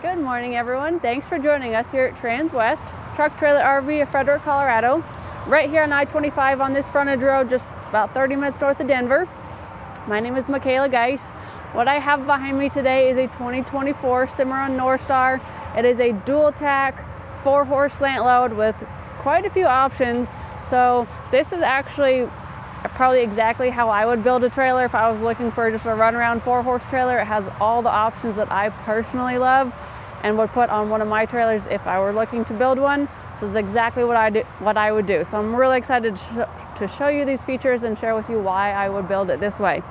Good morning, everyone. Thanks for joining us here at Transwest Truck Trailer RV of Fredrick, Colorado. Right here on I-25 on this frontage road, just about 30 minutes north of Denver. My name is Michaela Geis. What I have behind me today is a 2024 Cimarron Norstar. It is a dual tack, 4-horse slant load with quite a few options. So this is actually probably exactly how I would build a trailer if I was looking for just a runaround 4-horse trailer. It has all the options that I personally love and would put on one of my trailers if I were looking to build one. This is exactly what I would do. So I'm really excited to show you these features and share with you why I would build it this way.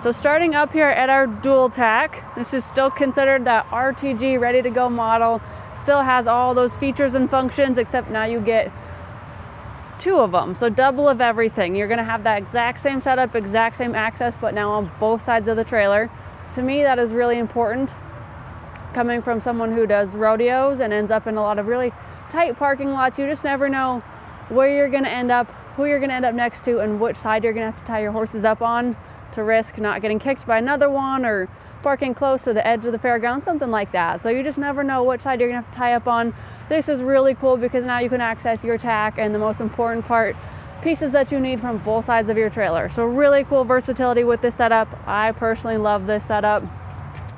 So starting up here at our dual tack, this is still considered that RTG ready to go model. Still has all those features and functions, except now you get 2 of them, so double of everything. You're gonna have that exact same setup, exact same access, but now on both sides of the trailer. To me, that is really important. Coming from someone who does rodeos and ends up in a lot of really tight parking lots, you just never know where you're gonna end up, who you're gonna end up next to, and which side you're gonna have to tie your horses up on to risk not getting kicked by another one or parking close to the edge of the fairground, something like that. So you just never know which side you're gonna have to tie up on. This is really cool because now you can access your tack and the most important part, pieces that you need from both sides of your trailer. So really cool versatility with this setup. I personally love this setup.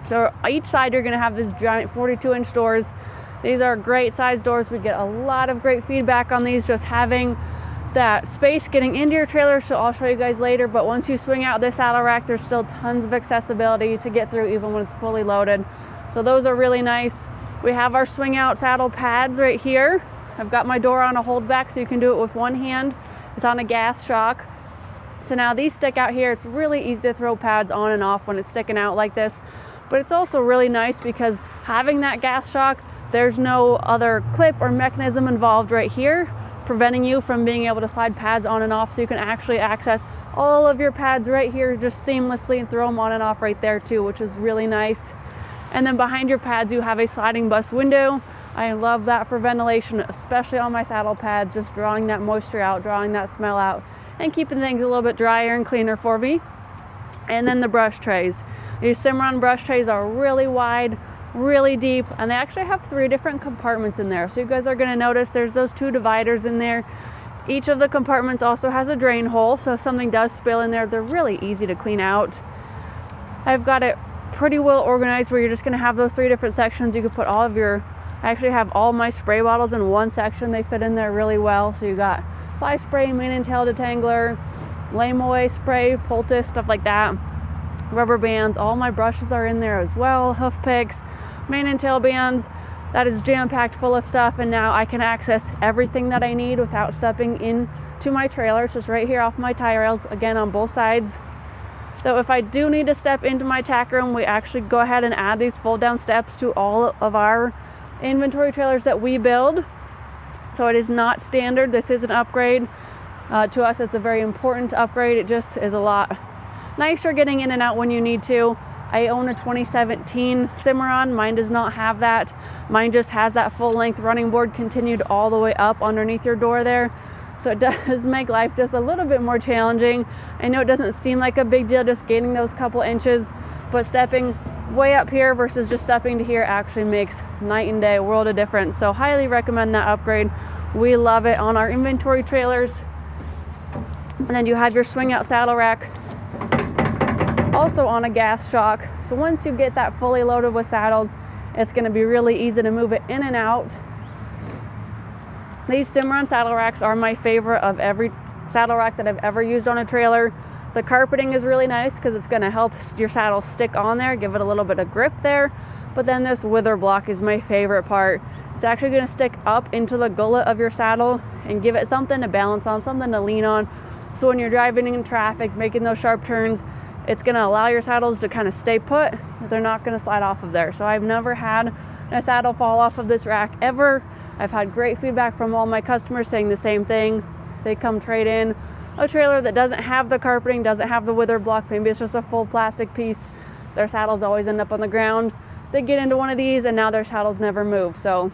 So each side you're gonna have these giant 42-inch doors. These are great size doors. We get a lot of great feedback on these, just having that space getting into your trailer. So I'll show you guys later, but once you swing out this saddle rack, there's still tons of accessibility to get through even when it's fully loaded. So those are really nice. We have our swing out saddle pads right here. I've got my door on a hold back so you can do it with one hand. It's on a gas shock. So now these stick out here. It's really easy to throw pads on and off when it's sticking out like this. But it's also really nice because having that gas shock, there's no other clip or mechanism involved right here, preventing you from being able to slide pads on and off. So you can actually access all of your pads right here just seamlessly and throw them on and off right there too, which is really nice. And then behind your pads, you have a sliding bus window. I love that for ventilation, especially on my saddle pads, just drawing that moisture out, drawing that smell out, and keeping things a little bit drier and cleaner for me. And then the brush trays. These Cimarron brush trays are really wide, really deep, and they actually have 3 different compartments in there. So you guys are gonna notice there's those 2 dividers in there. Each of the compartments also has a drain hole, so if something does spill in there, they're really easy to clean out. I've got it pretty well organized where you're just gonna have those 3 different sections. You could put all of your, I actually have all my spray bottles in one section. They fit in there really well. So you got fly spray, mane and tail detangler, lame away spray, poultice, stuff like that. Rubber bands, all my brushes are in there as well, hoof picks, mane and tail bands. That is jam-packed full of stuff, and now I can access everything that I need without stepping into my trailer. It's just right here off my tie rails, again on both sides. So if I do need to step into my tack room, we actually go ahead and add these fold-down steps to all of our inventory trailers that we build. So it is not standard. This is an upgrade. To us, it's a very important upgrade. It just is a lot nicer getting in and out when you need to. I own a 2017 Cimarron. Mine does not have that. Mine just has that full-length running board continued all the way up underneath your door there. So it does make life just a little bit more challenging. I know it doesn't seem like a big deal just gaining those couple inches, but stepping way up here versus just stepping to here actually makes night and day, a world of difference. So highly recommend that upgrade. We love it on our inventory trailers. And then you have your swing out saddle rack, also on a gas shock. So once you get that fully loaded with saddles, it's gonna be really easy to move it in and out. These Cimarron saddle racks are my favorite of every saddle rack that I've ever used on a trailer. The carpeting is really nice because it's gonna help your saddle stick on there, give it a little bit of grip there. But then this wither block is my favorite part. It's actually gonna stick up into the gullet of your saddle and give it something to balance on, something to lean on. So when you're driving in traffic, making those sharp turns, it's gonna allow your saddles to kind of stay put. They're not gonna slide off of there. So I've never had a saddle fall off of this rack ever. I've had great feedback from all my customers saying the same thing. They come trade in a trailer that doesn't have the carpeting, doesn't have the wither block, maybe it's just a full plastic piece. Their saddles always end up on the ground. They get into one of these and now their saddles never move. So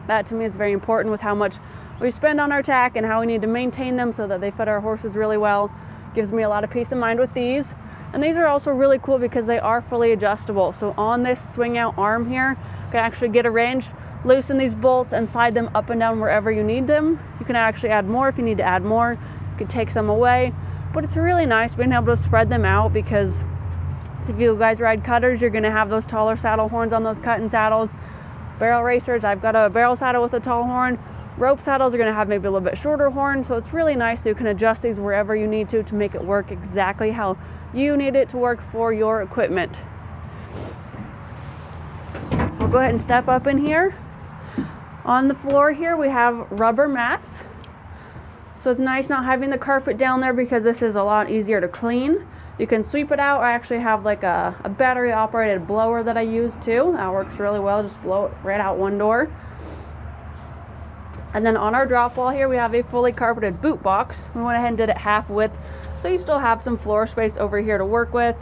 that to me is very important with how much we spend on our tack and how we need to maintain them so that they fit our horses really well. Gives me a lot of peace of mind with these. And these are also really cool because they are fully adjustable. So on this swing out arm here, you can actually get a range, loosen these bolts and slide them up and down wherever you need them. You can actually add more if you need to add more. You can take some away, but it's really nice being able to spread them out because if you guys ride cutters, you're gonna have those taller saddle horns on those cutting saddles. Barrel racers, I've got a barrel saddle with a tall horn. Rope saddles are gonna have maybe a little bit shorter horn, so it's really nice so you can adjust these wherever you need to make it work exactly how you need it to work for your equipment. We'll go ahead and step up in here. On the floor here, we have rubber mats. So it's nice not having the carpet down there because this is a lot easier to clean. You can sweep it out. I actually have like a battery operated blower that I use too. That works really well, just blow it right out one door. And then on our drop wall here, we have a fully carpeted boot box. We went ahead and did it half width, so you still have some floor space over here to work with.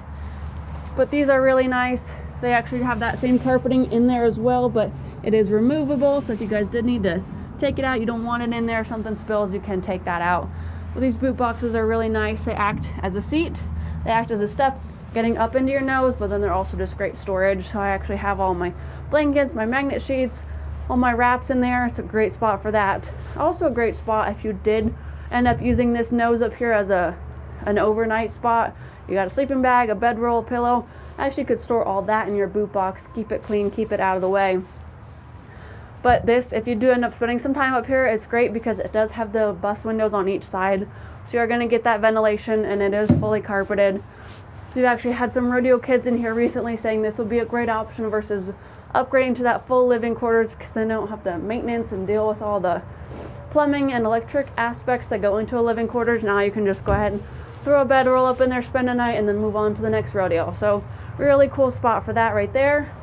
But these are really nice. They actually have that same carpeting in there as well, but it is removable. So if you guys did need to take it out, you don't want it in there, if something spills, you can take that out. Well, these boot boxes are really nice. They act as a seat. They act as a step getting up into your nose, but then they're also just great storage. So I actually have all my blankets, my magnet sheets, all my wraps in there. It's a great spot for that. Also a great spot if you did end up using this nose up here as an overnight spot. You got a sleeping bag, a bedroll, a pillow. Actually, you could store all that in your boot box, keep it clean, keep it out of the way. But this, if you do end up spending some time up here, it's great because it does have the bus windows on each side. So you're gonna get that ventilation and it is fully carpeted. So we've actually had some rodeo kids in here recently saying this will be a great option versus upgrading to that full living quarters because they don't have the maintenance and deal with all the plumbing and electric aspects that go into a living quarters. Now you can just go ahead and throw a bedroll up in there, spend a night, and then move on to the next rodeo. So really cool spot for that right there.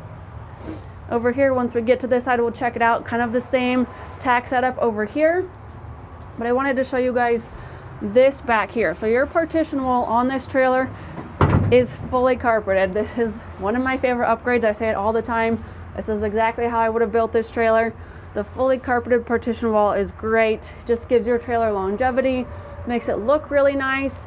Over here, once we get to this side, we'll check it out. Kind of the same tack setup over here. But I wanted to show you guys this back here. So your partition wall on this trailer is fully carpeted. This is one of my favorite upgrades. I say it all the time. This is exactly how I would have built this trailer. The fully carpeted partition wall is great. Just gives your trailer longevity, makes it look really nice.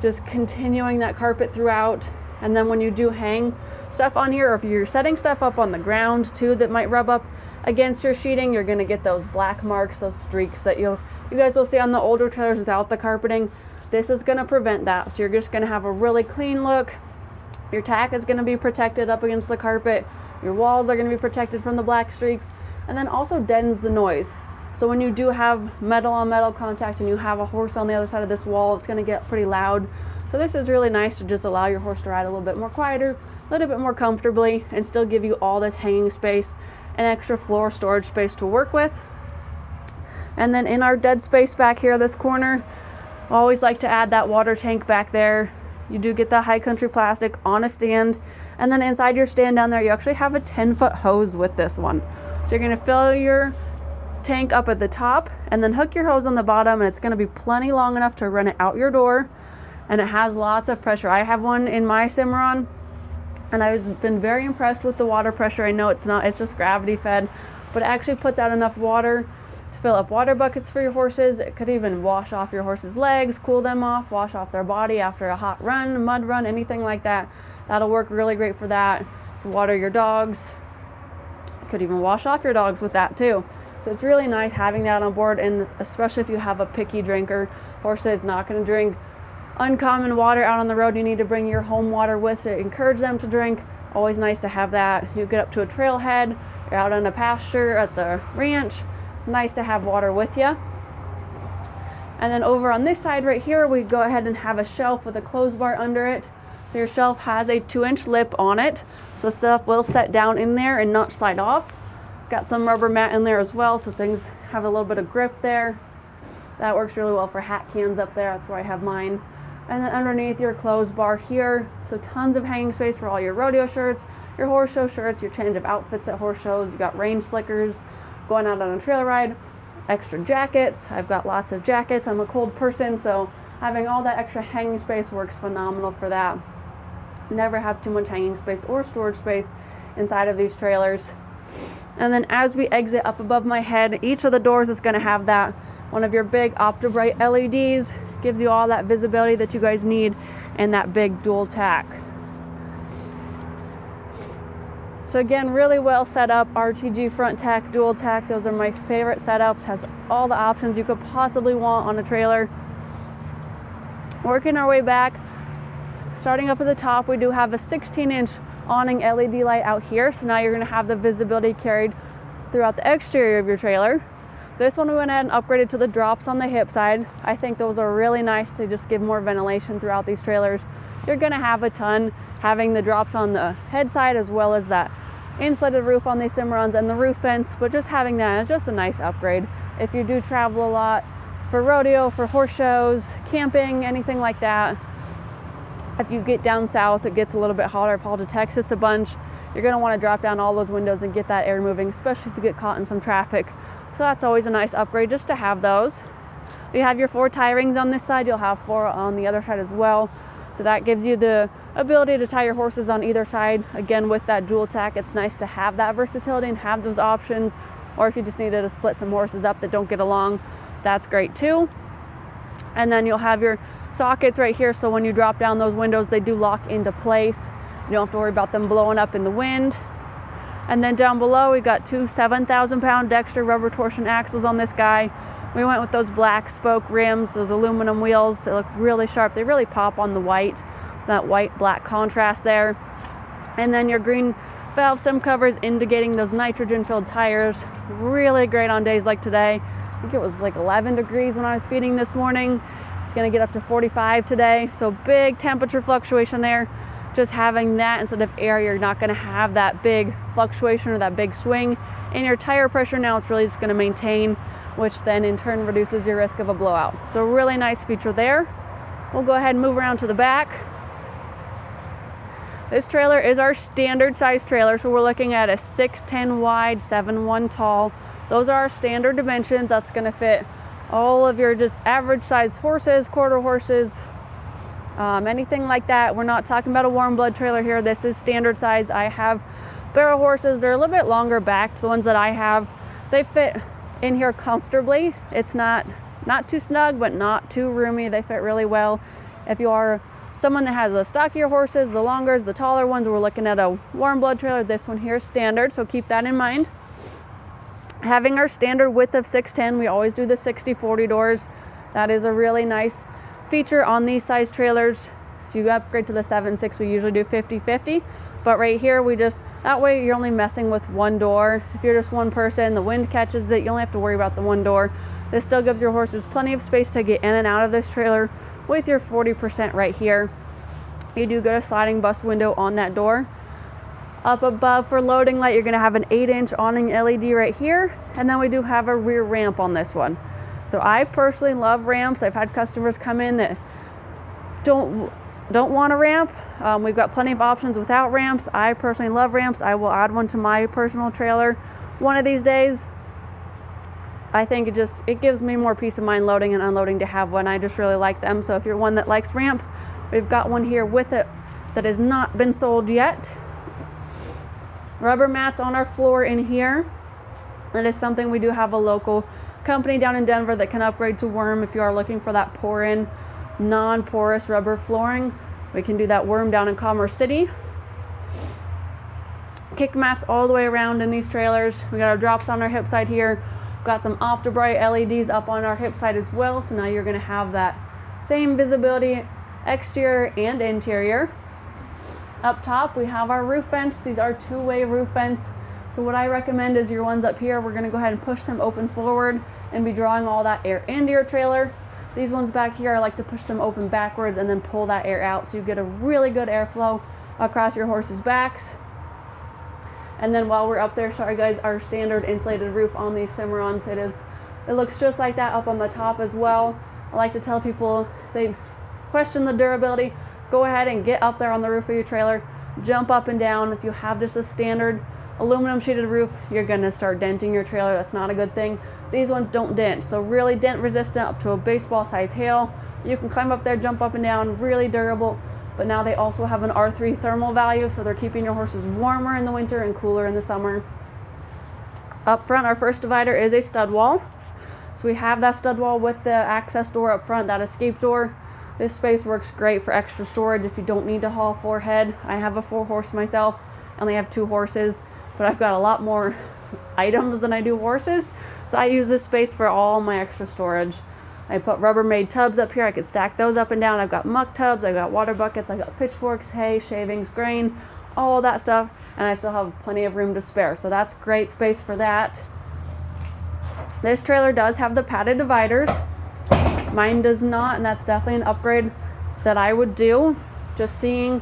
Just continuing that carpet throughout. And then when you do hang stuff on here, or if you're setting stuff up on the ground too that might rub up against your sheeting, you're gonna get those black marks, those streaks that you guys will see on the older trailers without the carpeting. This is gonna prevent that. So you're just gonna have a really clean look. Your tack is gonna be protected up against the carpet. Your walls are gonna be protected from the black streaks, and then also deadens the noise. So when you do have metal on metal contact and you have a horse on the other side of this wall, it's gonna get pretty loud. So this is really nice to just allow your horse to ride a little bit more quieter, a little bit more comfortably, and still give you all this hanging space and extra floor storage space to work with. And then in our dead space back here, this corner, I always like to add that water tank back there. You do get the High Country plastic on a stand, and then inside your stand down there, you actually have a 10-foot hose with this one. So you're gonna fill your tank up at the top and then hook your hose on the bottom, and it's gonna be plenty long enough to run it out your door. And it has lots of pressure. I have one in my Cimarron, and I've been very impressed with the water pressure. I know it's just gravity fed, but it actually puts out enough water to fill up water buckets for your horses. It could even wash off your horse's legs, cool them off, wash off their body after a hot run, mud run, anything like that. That'll work really great for that. Water your dogs. You could even wash off your dogs with that too. So it's really nice having that on board, and especially if you have a picky drinker, horse that is not going to drink uncommon water out on the road, you need to bring your home water with to encourage them to drink. Always nice to have that. You get up to a trailhead, you're out on a pasture at the ranch, nice to have water with you. And then over on this side right here, we go ahead and have a shelf with a clothes bar under it. So your shelf has a 2-inch lip on it, so stuff will set down in there and not slide off. It's got some rubber mat in there as well, so things have a little bit of grip there. That works really well for hat cans up there. That's where I have mine. And then underneath your clothes bar here, so tons of hanging space for all your rodeo shirts, your horse show shirts, your change of outfits at horse shows. You got rain slickers, going out on a trail ride, extra jackets. I've got lots of jackets. I'm a cold person, so having all that extra hanging space works phenomenal for that. Never have too much hanging space or storage space inside of these trailers. And then as we exit up above my head, each of the doors is going to have that one of your big OptiBrite LEDs. Gives you all that visibility that you guys need and that big dual tack. So again, really well set up, RTG front tack, dual tack. Those are my favorite setups. Has all the options you could possibly want on a trailer. Working our way back, starting up at the top, we do have a 16-inch awning LED light out here. So now you're gonna have the visibility carried throughout the exterior of your trailer. This one we went ahead and upgraded to the drops on the hip side. I think those are really nice to just give more ventilation throughout these trailers. You're gonna have a ton having the drops on the head side as well as that insulated roof on these Cimarrons and the roof vents, but just having that is just a nice upgrade. If you do travel a lot for rodeo, for horse shows, camping, anything like that, if you get down south, it gets a little bit hotter. I've hauled to Texas a bunch. You're gonna wanna drop down all those windows and get that air moving, especially if you get caught in some traffic. So that's always a nice upgrade just to have those. You have your 4 tie rings on this side. You'll have 4 on the other side as well. So that gives you the ability to tie your horses on either side. Again, with that dual tack, it's nice to have that versatility and have those options. Or if you just needed to split some horses up that don't get along, that's great too. And then you'll have your sockets right here. So when you drop down those windows, they do lock into place. You don't have to worry about them blowing up in the wind. And then down below, we've got 2 7,000-pound Dexter rubber torsion axles on this guy. We went with those black spoke rims, those aluminum wheels. They look really sharp. They really pop on the white, that white-black contrast there. And then your green valve stem covers indicating those nitrogen-filled tires. Really great on days like today. I think it was like 11 degrees when I was feeding this morning. It's gonna get up to 45 today. So big temperature fluctuation there. Just having that instead of air, you're not gonna have that big fluctuation or that big swing in your tire pressure. Now it's really just gonna maintain, which then in turn reduces your risk of a blowout. So really nice feature there. We'll go ahead and move around to the back. This trailer is our standard size trailer. So we're looking at a 6'10" wide, 7'1" tall. Those are our standard dimensions. That's gonna fit all of your just average size horses, quarter horses, anything like that. We're not talking about a warm blood trailer here. This is standard size. I have barrel horses. They're a little bit longer back to the ones that I have. They fit in here comfortably. It's not too snug, but not too roomy. They fit really well. If you are someone that has the stockier horses, the longers, the taller ones, we're looking at a warm blood trailer. This one here is standard, so keep that in mind. Having our standard width of 6'10", we always do the 60/40 doors. That is a really nice feature on these size trailers. If you upgrade to the 7.6, we usually do 50/50. But right here, that way you're only messing with one door. If you're just one person, the wind catches it, you only have to worry about the one door. This still gives your horses plenty of space to get in and out of this trailer with your 40% right here. You do get a sliding bus window on that door. Up above for loading light, you're gonna have an 8-inch awning LED right here. And then we do have a rear ramp on this one. So I personally love ramps. I've had customers come in that don't want a ramp. We've got plenty of options without ramps. I personally love ramps. I will add one to my personal trailer one of these days. I think it gives me more peace of mind loading and unloading to have one. I just really like them. So if you're one that likes ramps, we've got one here with it that has not been sold yet. Rubber mats on our floor in here. That is something we do have a local company down in Denver that can upgrade to worm if you are looking for that pour-in, non-porous rubber flooring. We can do that worm down in Commerce City. Kick mats all the way around in these trailers. We got our drops on our hip side here. We've got some OptiBright LEDs up on our hip side as well. So now you're gonna have that same visibility, exterior and interior. Up top, we have our roof vents. These are two-way roof vents. So what I recommend is your ones up here, we're gonna go ahead and push them open forward and be drawing all that air into your trailer. These ones back here, I like to push them open backwards and then pull that air out so you get a really good airflow across your horse's backs. And then while we're up there, sorry guys, our standard insulated roof on these Cimarrons, it looks just like that up on the top as well. I like to tell people, they question the durability, go ahead and get up there on the roof of your trailer, jump up and down. If you have just a standard aluminum sheeted roof, you're gonna start denting your trailer. That's not a good thing. These ones don't dent, so really dent resistant up to a baseball size hail. You can climb up there, jump up and down, really durable. But now they also have an R3 thermal value, so they're keeping your horses warmer in the winter and cooler in the summer. Up front, our first divider is a stud wall. So we have that stud wall with the access door up front, that escape door. This space works great for extra storage if you don't need to haul 4 head. I have a 4-horse myself. I only have 2 horses, but I've got a lot more items than I do horses. So I use this space for all my extra storage. I put Rubbermaid tubs up here. I could stack those up and down. I've got muck tubs, I've got water buckets, I've got pitchforks, hay, shavings, grain, all that stuff. And I still have plenty of room to spare. So that's great space for that. This trailer does have the padded dividers. Mine does not, and that's definitely an upgrade that I would do. Just using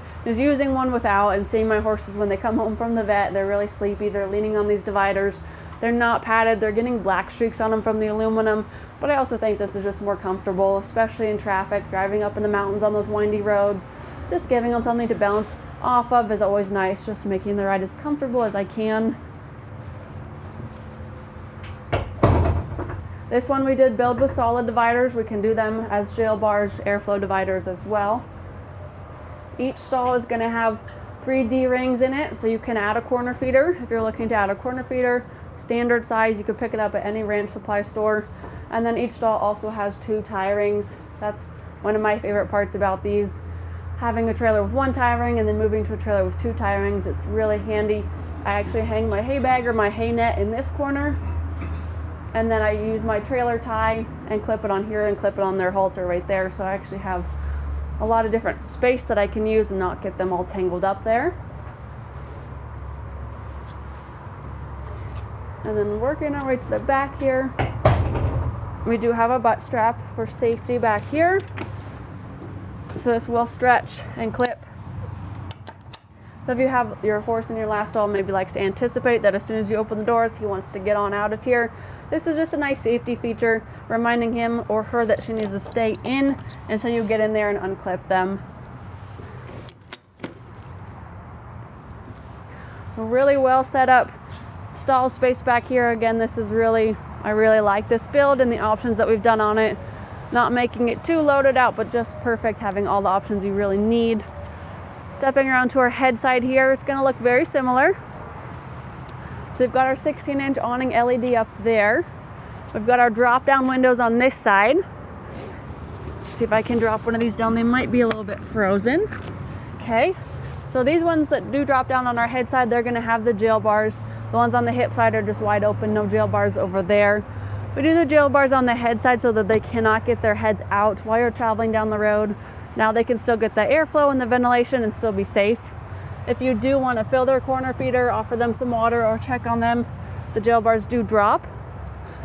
one without, and seeing my horses when they come home from the vet, they're really sleepy, they're leaning on these dividers. They're not padded, they're getting black streaks on them from the aluminum, but I also think this is just more comfortable, especially in traffic, driving up in the mountains on those windy roads. Just giving them something to bounce off of is always nice, just making the ride as comfortable as I can. This one we did build with solid dividers. We can do them as jail bars, airflow dividers as well. Each stall is going to have 3 D-rings in it, so you can add a corner feeder. If you're looking to add a corner feeder, standard size, you can pick it up at any ranch supply store. And then each stall also has 2 tie rings. That's one of my favorite parts about these. Having a trailer with 1 tie ring and then moving to a trailer with 2 tie rings, it's really handy. I actually hang my hay bag or my hay net in this corner, and then I use my trailer tie and clip it on here and clip it on their halter right there. So I actually have a lot of different space that I can use and not get them all tangled up there. And then working our way to the back here, we do have a butt strap for safety back here. So this will stretch and clip. So if you have your horse in your last stall, maybe likes to anticipate that as soon as you open the doors, he wants to get on out of here. This is just a nice safety feature, reminding him or her that she needs to stay in until you get in there and unclip them. A really well set up stall space back here. Again, this is I really like this build and the options that we've done on it. Not making it too loaded out, but just perfect, having all the options you really need. Stepping around to our headside here, it's going to look very similar. So we've got our 16-inch awning LED up there. We've got our drop-down windows on this side. Let's see if I can drop one of these down. They might be a little bit frozen. Okay, so these ones that do drop down on our headside, they're going to have the jail bars. The ones on the hip side are just wide open, no jail bars over there. We do the jail bars on the head side so that they cannot get their heads out while you're traveling down the road. Now they can still get the airflow and the ventilation and still be safe. If you do want to fill their corner feeder, offer them some water, or check on them, the jail bars do drop.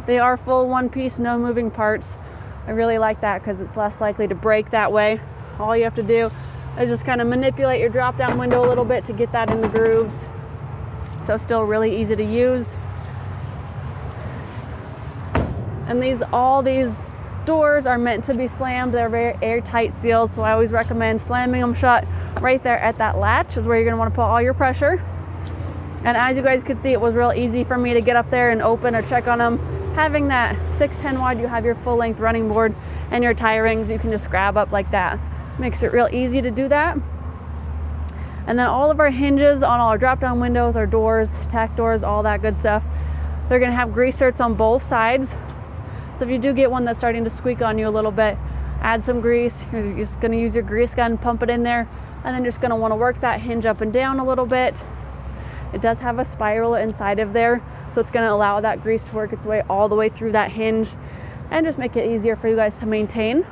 They are full one piece, no moving parts. I really like that because it's less likely to break that way. All you have to do is just kind of manipulate your drop down window a little bit to get that in the grooves. So still really easy to use. And all these doors are meant to be slammed. They're very airtight seals, so I always recommend slamming them shut right there at that latch is where you're going to want to put all your pressure. And as you guys could see, it was real easy for me to get up there and open or check on them. Having that 610 wide, you have your full length running board and your tie rings you can just grab up like that. Makes it real easy to do that. And then all of our hinges on all our drop down windows, our doors, tack doors, all that good stuff, they're going to have grease zerks on both sides. So if you do get one that's starting to squeak on you a little bit, add some grease. You're just going to use your grease gun, pump it in there, and then just going to want to work that hinge up and down a little bit. It does have a spiral inside of there, so it's going to allow that grease to work its way all the way through that hinge and just make it easier for you guys to maintain.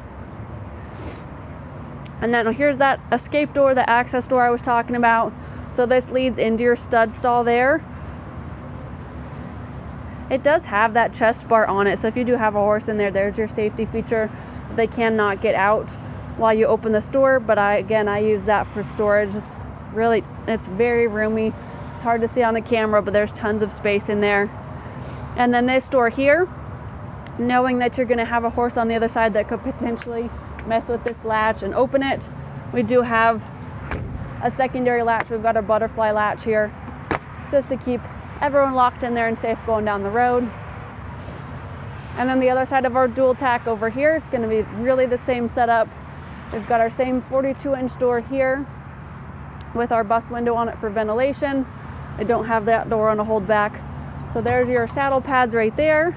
And then here's that escape door, the access door I was talking about. So this leads into your stud stall there. It does have that chest bar on it, so if you do have a horse in there, there's your safety feature. They cannot get out while you open this door, but I use that for storage. It's very roomy. It's hard to see on the camera, but there's tons of space in there. And then this door here, knowing that you're going to have a horse on the other side that could potentially mess with this latch and open it, we do have a secondary latch. We've got a butterfly latch here just to keep everyone locked in there and safe going down the road. And then the other side of our dual tack over here is going to be really the same setup. We've got our same 42-inch door here with our bus window on it for ventilation. I don't have that door on a hold back. So there's your saddle pads right there.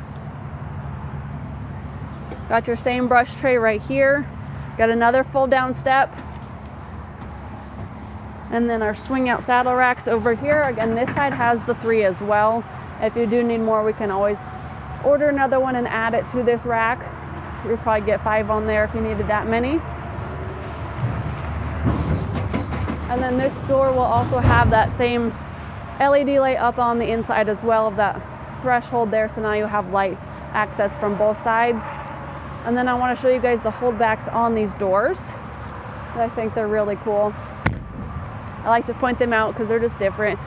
Got your same brush tray right here. Got another fold down step. And then our swing out saddle racks over here. Again, this side has the 3 as well. If you do need more, we can always order another one and add it to this rack. You'll probably get 5 on there if you needed that many. And then this door will also have that same LED light up on the inside as well of that threshold there. So now you have light access from both sides. And then I want to show you guys the holdbacks on these doors. I think they're really cool. I like to point them out because they're just different.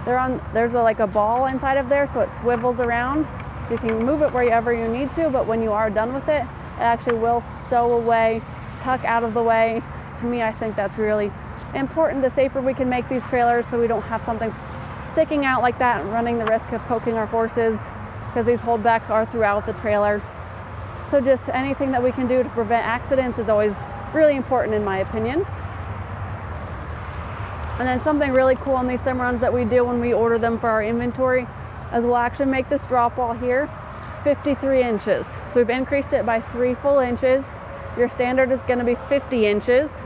There's like a ball inside of there, so it swivels around. So you can move it wherever you need to, but when you are done with it, it actually will stow away, tuck out of the way. To me, I think that's really important. The safer we can make these trailers so we don't have something sticking out like that and running the risk of poking our horses, because these holdbacks are throughout the trailer. So just anything that we can do to prevent accidents is always really important in my opinion. And then something really cool on these Cimarrons that we do when we order them for our inventory is we'll actually make this drop wall here 53 inches. So we've increased it by 3 full inches. Your standard is going to be 50 inches.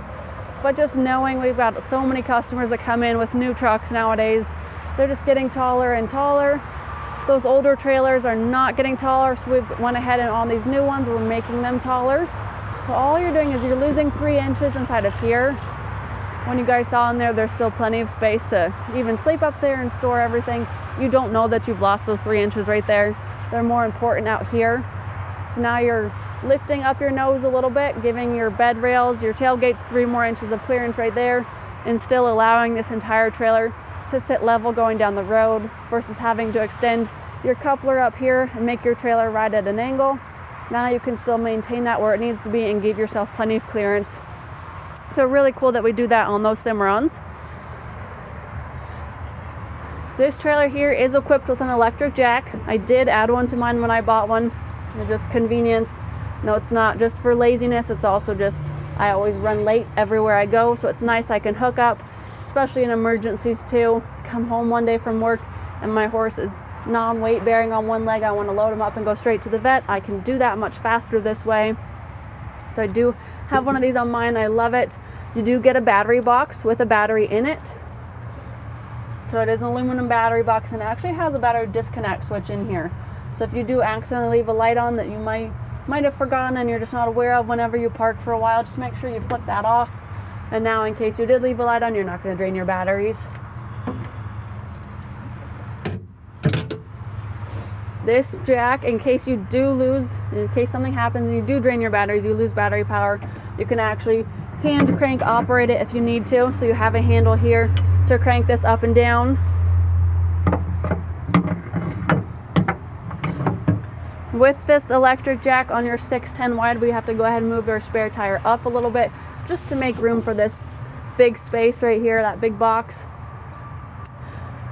But just knowing we've got so many customers that come in with new trucks nowadays, they're just getting taller and taller. Those older trailers are not getting taller, so we've went ahead and on these new ones, we're making them taller. So all you're doing is you're losing 3 inches inside of here. When you guys saw in there, there's still plenty of space to even sleep up there and store everything. You don't know that you've lost those 3 inches right there. They're more important out here. So now you're lifting up your nose a little bit, giving your bed rails, your tailgates 3 more inches of clearance right there, and still allowing this entire trailer to sit level going down the road versus having to extend your coupler up here and make your trailer ride at an angle. Now you can still maintain that where it needs to be and give yourself plenty of clearance. So really cool that we do that on those Cimarrons. This trailer here is equipped with an electric jack. I did add one to mine when I bought one. It's just convenience. No, it's not just for laziness. It's also just, I always run late everywhere I go. So it's nice I can hook up, especially in emergencies too. Come home one day from work and my horse is non-weight bearing on one leg. I want to load him up and go straight to the vet. I can do that much faster this way. So I do have one of these on mine. I love it. You do get a battery box with a battery in it. So it is an aluminum battery box and it actually has a battery disconnect switch in here. So if you do accidentally leave a light on that you might have forgotten and you're just not aware of whenever you park for a while, just make sure you flip that off. And now in case you did leave a light on, you're not going to drain your batteries. This jack, in case you do lose, in case something happens and you do drain your batteries, you lose battery power, you can actually hand crank operate it if you need to. So you have a handle here to crank this up and down. With this electric jack on your 610 wide, we have to go ahead and move your spare tire up a little bit just to make room for this big space right here, that big box.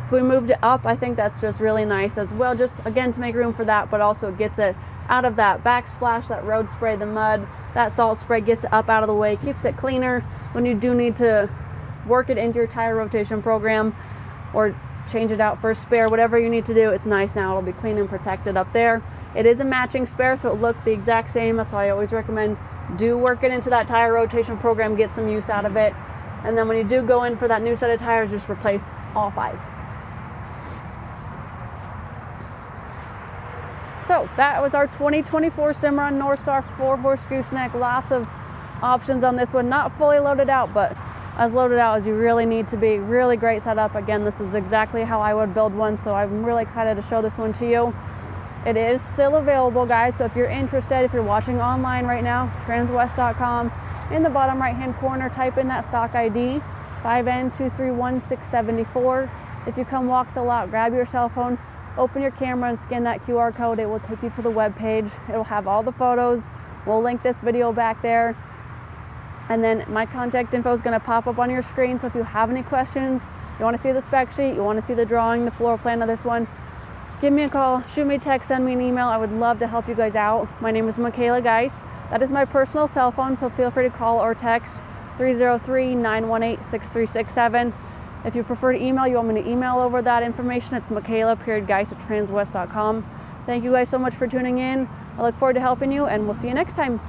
If we moved it up, I think that's just really nice as well, just again to make room for that, but also it gets it out of that backsplash, that road spray, the mud, that salt spray, gets it up out of the way, keeps it cleaner when you do need to work it into your tire rotation program or change it out for a spare, whatever you need to do. It's nice now, it'll be clean and protected up there. It is a matching spare, so it looked the exact same. That's why I always recommend do work it into that tire rotation program, get some use out of it, and then when you do go in for that new set of tires, just replace all 5. So that was our 2024 Cimarron Norstar 4-horse gooseneck. Lots of options on this one. Not fully loaded out, but as loaded out as you really need to be. Really great setup. Again, this is exactly how I would build one, so I'm really excited to show this one to you. It is still available, guys, so if you're interested, if you're watching online right now, transwest.com, in the bottom right-hand corner, type in that stock ID, 5N231674. If you come walk the lot, grab your cell phone, open your camera and scan that QR code. It will take you to the web page. It'll have all the photos. We'll link this video back there. And then my contact info is going to pop up on your screen. So if you have any questions, you want to see the spec sheet, you want to see the drawing, the floor plan of this one, give me a call, shoot me a text, send me an email. I would love to help you guys out. My name is Michaela Geis. That is my personal cell phone, so feel free to call or text 303-918-6367. If you prefer to email, you want me to email over that information, it's Michaela.Geis@transwest.com. Thank you guys so much for tuning in. I look forward to helping you, and we'll see you next time.